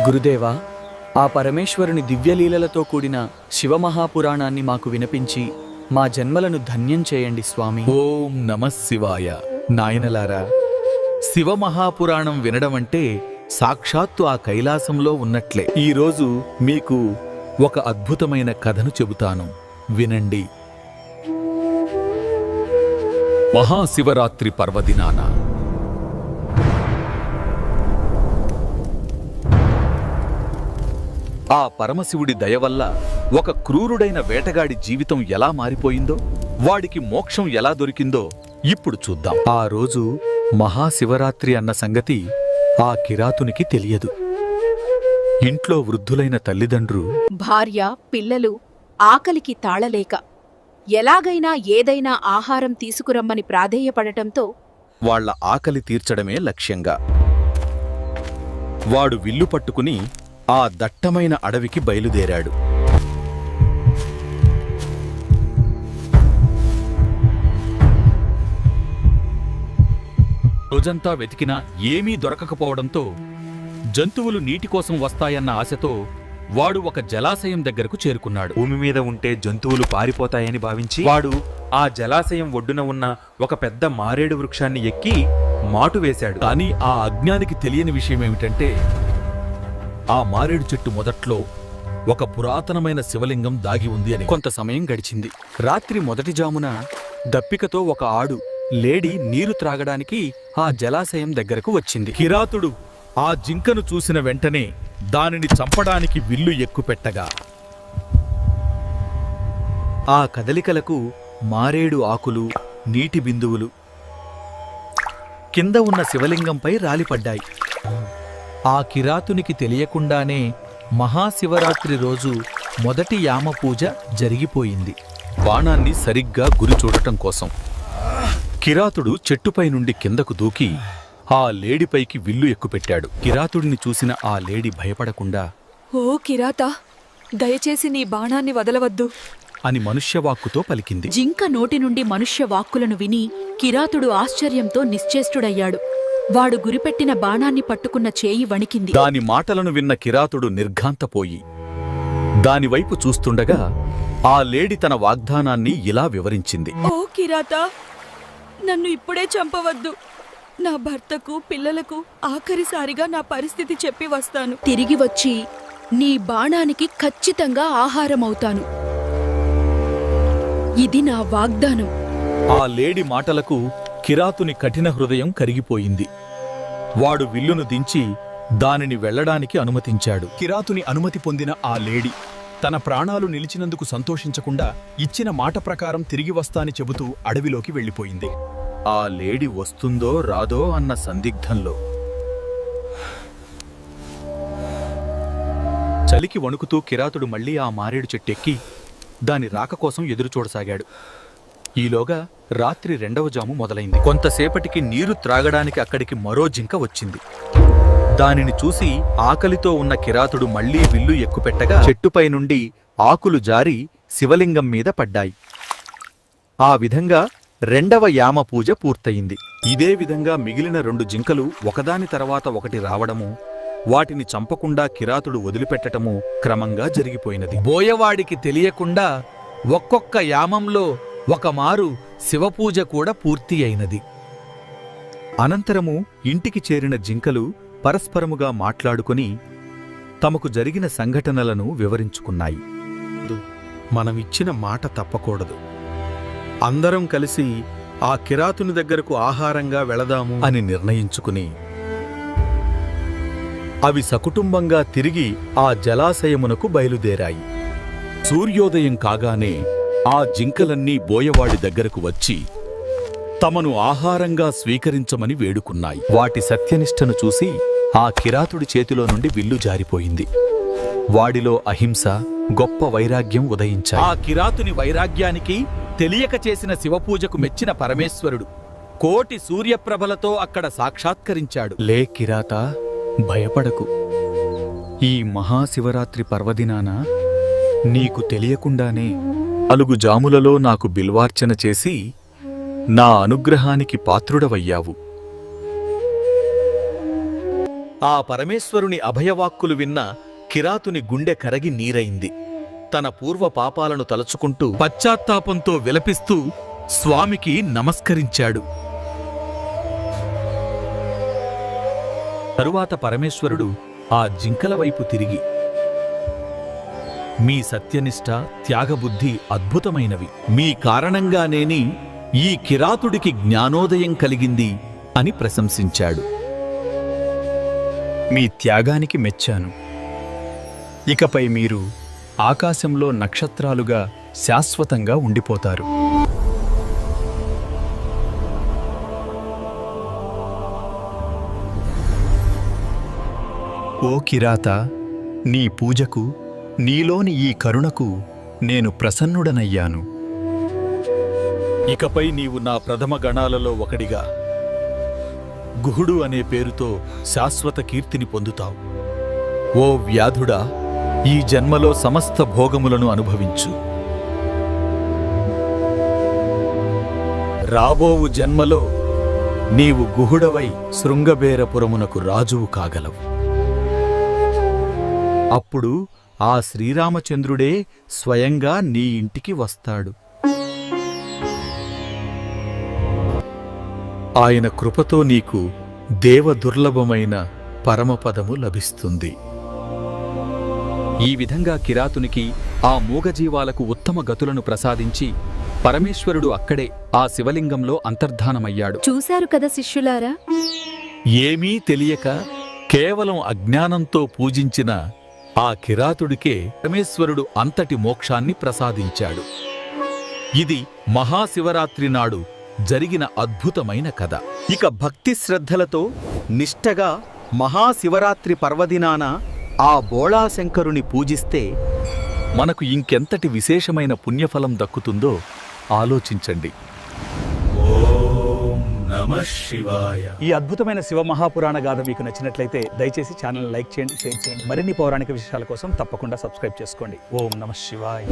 గురుదేవా, ఆ పరమేశ్వరుని దివ్యలీలలతో కూడిన శివమహాపురాణాన్ని మాకు వినిపించి మా జన్మలను ధన్యం చేయండి స్వామి. ఓం నమఃశివాయ. నాయనలారా, శివమహాపురాణం వినడమంటే సాక్షాత్తు ఆ కైలాసంలో ఉన్నట్లే. ఈరోజు మీకు ఒక అద్భుతమైన కథను చెబుతాను, వినండి. మహాశివరాత్రి పర్వదినాన ఆ పరమశివుడి దయవల్ల ఒక క్రూరుడైన వేటగాడి జీవితం ఎలా మారిపోయిందో, వాడికి మోక్షం ఎలా దొరికిందో ఇప్పుడు చూద్దాం. ఆ రోజు మహాశివరాత్రి అన్న సంగతి ఆ కిరాతునికి తెలియదు. ఇంట్లో వృద్ధులైన తల్లిదండ్రులు, భార్య, పిల్లలు ఆకలికి తాళలేక ఎలాగైనా ఏదైనా ఆహారం తీసుకురమ్మని ప్రాధేయపడటంతో వాళ్ల ఆకలి తీర్చడమే లక్ష్యంగా వాడు విల్లు పట్టుకుని ఆ దట్టమైన అడవికి బయలుదేరాడు. రోజంతా వెతికినా ఏమీ దొరకకపోవడంతో జంతువులు నీటి కోసం వస్తాయన్న ఆశతో వాడు ఒక జలాశయం దగ్గరకు చేరుకున్నాడు. భూమి మీద ఉంటే జంతువులు పారిపోతాయని భావించి వాడు ఆ జలాశయం ఒడ్డున ఉన్న ఒక పెద్ద మారేడు వృక్షాన్ని ఎక్కి మాటు వేశాడు. కానీ ఆ అజ్ఞానికి తెలియని విషయమేమిటంటే, ఆ మారేడు చెట్టు మొదట్లో ఒక పురాతనమైన శివలింగం దాగి ఉంది అని. కొంత సమయం గడిచింది. రాత్రి మొదటి జామున దప్పికతో ఒక ఆడు లేడి నీరు త్రాగడానికి ఆ జలాశయం దగ్గరకు వచ్చింది. కిరాతుడు ఆ జింకను చూసిన వెంటనే దానిని చంపడానికి విల్లు ఎక్కుపెట్టగా ఆ కదలికలకు మారేడు ఆకులు, నీటి బిందువులు కింద ఉన్న శివలింగంపై రాలిపడ్డాయి. ఆ కిరాతునికి తెలియకుండానే మహాశివరాత్రి రోజు మొదటి యామ పూజ జరిగిపోయింది. బాణాన్ని సరిగ్గా గురి చూడటం కోసం కిరాతుడు చెట్టుపై నుండి కిందకు దూకి ఆ లేడిపైకి విల్లు ఎక్కుపెట్టాడు. కిరాతుడిని చూసిన ఆ లేడి భయపడకుండా, ఓ కిరాతా, దయచేసి నీ బాణాన్ని వదలవద్దు అని మనుష్యవాక్కుతో పలికింది. జింక నోటి నుండి మనుష్య వాక్కులను విని కిరాతుడు ఆశ్చర్యంతో నిశ్చేష్టుడయ్యాడు. వాడు గురిపెట్టిన బాణాన్ని పట్టుకున్న చేయి వణికింది. దాని మాటలను విన్న కిరాతుడు నిర్ఘాంతపోయి దానివైపు చూస్తుండగా ఆ లేడి తన వాగ్దానాన్ని ఇలా వివరించింది. ఓ కిరాతా, నన్ను ఇప్పుడే చంపవద్దు. నా భర్తకు, పిల్లలకు ఆఖరిసారిగా నా పరిస్థితి చెప్పి వస్తాను. తిరిగి వచ్చి నీ బాణానికి ఖచ్చితంగా ఆహారమవుతాను. ఇది నా వాగ్దానం. ఆ లేడి మాటలకు కిరాతుని కఠిన హృదయం కరిగిపోయింది. వాడు విల్లును దించి దానిని వెళ్లడానికి అనుమతించాడు. కిరాతుని అనుమతి పొందిన ఆ లేడి తన ప్రాణాలు నిలిచినందుకు సంతోషించకుండా ఇచ్చిన మాట ప్రకారం తిరిగి వస్తాని చెబుతూ అడవిలోకి వెళ్ళిపోయింది. ఆ లేడి వస్తుందో రాదో అన్న సందిగ్ధంలో చలికి వణుకుతూ కిరాతుడు మళ్లీ ఆ మారేడు చెట్టెక్కి దాని రాక కోసం ఎదురుచూడసాగాడు. ఈలోగా రాత్రి రెండవ జాము మొదలైంది. కొంతసేపటికి నీరు త్రాగడానికి అక్కడికి మరో జింక వచ్చింది. దానిని చూసి ఆకలితో ఉన్న కిరాతుడు మళ్లీ విల్లు ఎక్కుపెట్టగా చెట్టుపై నుండి ఆకులు జారి శివలింగం మీద పడ్డాయి. ఆ విధంగా రెండవ యామ పూజ పూర్తయింది. ఇదే విధంగా మిగిలిన 2 జింకలు ఒకదాని తర్వాత ఒకటి రావడము, వాటిని చంపకుండా కిరాతుడు వదిలిపెట్టటము క్రమంగా జరిగిపోయినది. బోయవాడికి తెలియకుండా ఒక్కొక్క యామంలో ఒకమారు శివపూజ కూడా పూర్తి అయినది. అనంతరము ఇంటికి చేరిన జింకలు పరస్పరముగా మాట్లాడుకొని తమకు జరిగిన సంఘటనలను వివరించుకున్నాయి. మనమిచ్చిన మాట తప్పకూడదు. అందరం కలిసి ఆ కిరాతుని దగ్గరకు ఆహారంగా వెళదాము అని నిర్ణయించుకుని అవి సకుటుంబంగా తిరిగి ఆ జలాశయమునకు బయలుదేరాయి. సూర్యోదయం కాగానే ఆ జింకలన్నీ బోయవాడి దగ్గరకు వచ్చి తమను ఆహారంగా స్వీకరించమని వేడుకున్నాయి. వాటి సత్యనిష్టను చూసి ఆ కిరాతుడి చేతిలో నుండి విల్లు జారిపోయింది. వాడిలో అహింస, గొప్ప వైరాగ్యం ఉదయించాయి. ఆ కిరాతుని వైరాగ్యానికి తెలియక చేసిన శివపూజకు మెచ్చిన పరమేశ్వరుడు కోటి సూర్యప్రభలతో అక్కడ సాక్షాత్కరించాడు. లే కిరాతా, భయపడకు. ఈ మహాశివరాత్రి పర్వదినాన నీకు తెలియకుండానే అలుగు జాములలో నాకు బిల్వార్చన చేసి నా అనుగ్రహానికి పాత్రుడవయ్యావు. ఆ పరమేశ్వరుని అభయవాక్కులు విన్న కిరాతుని గుండె కరగి నీరైంది. తన పూర్వ పాపాలను తలుచుకుంటూ పశ్చాత్తాపంతో విలపిస్తూ స్వామికి నమస్కరించాడు. తరువాత పరమేశ్వరుడు ఆ జింకల వైపు తిరిగి, మీ సత్యనిష్ట, త్యాగబుద్ధి అద్భుతమైనవి. మీ కారణంగానేని ఈ కిరాతుడికి జ్ఞానోదయం కలిగింది అని ప్రశంసించాడు. మీ త్యాగానికి మెచ్చాను. ఇకపై మీరు ఆకాశంలో నక్షత్రాలుగా శాశ్వతంగా ఉండిపోతారు. ఓ కిరాత, నీ పూజకు, నీలోని ఈ కరుణకు నేను ప్రసన్నుడనయ్యాను. ఇకపై నీవు నా ప్రథమ గణాలలో ఒకడిగా గుహుడు అనే పేరుతో శాశ్వత కీర్తిని పొందుతావు. ఓ వ్యాధుడా, ఈ జన్మలో సమస్త భోగములను అనుభవించు. రాబోవు జన్మలో నీవు గుహుడవై శృంగబేరపురమునకు రాజువు కాగలవు. అప్పుడు ఆ శ్రీరామచంద్రుడే స్వయంగా నీ ఇంటికి వస్తాడు. ఆయన కృపతో నీకు దేవదుర్లభమైన పరమపదము లభిస్తుంది. ఈ విధంగా కిరాతునికి, ఆ మూగజీవాలకు ఉత్తమ గతులను ప్రసాదించి పరమేశ్వరుడు అక్కడే ఆ శివలింగంలో అంతర్ధానమయ్యాడు. చూశారు కదా శిష్యులారా, ఏమీ తెలియక కేవలం అజ్ఞానంతో పూజించిన ఆ కిరాతుడికే పరమేశ్వరుడు అంతటి మోక్షాన్ని ప్రసాదించాడు. ఇది మహాశివరాత్రి నాడు జరిగిన అద్భుతమైన కథ. ఇక భక్తి శ్రద్ధలతో నిష్టగా మహాశివరాత్రి పర్వదినాన ఆ బోళాశంకరుని పూజిస్తే మనకు ఇంకెంతటి విశేషమైన పుణ్యఫలం దక్కుతుందో ఆలోచించండి. ఓం నమః శివాయ. ఈ అద్భుతమైన శివ మహాపురాణ గాథ మీకు నచ్చినట్లయితే దయచేసి ఛానల్ లైక్ చేయండి, షేర్ చేయండి. మరిన్ని పౌరాణిక విశేషాల కోసం తప్పకుండా సబ్స్క్రైబ్ చేసుకోండి. ఓం నమః శివాయ.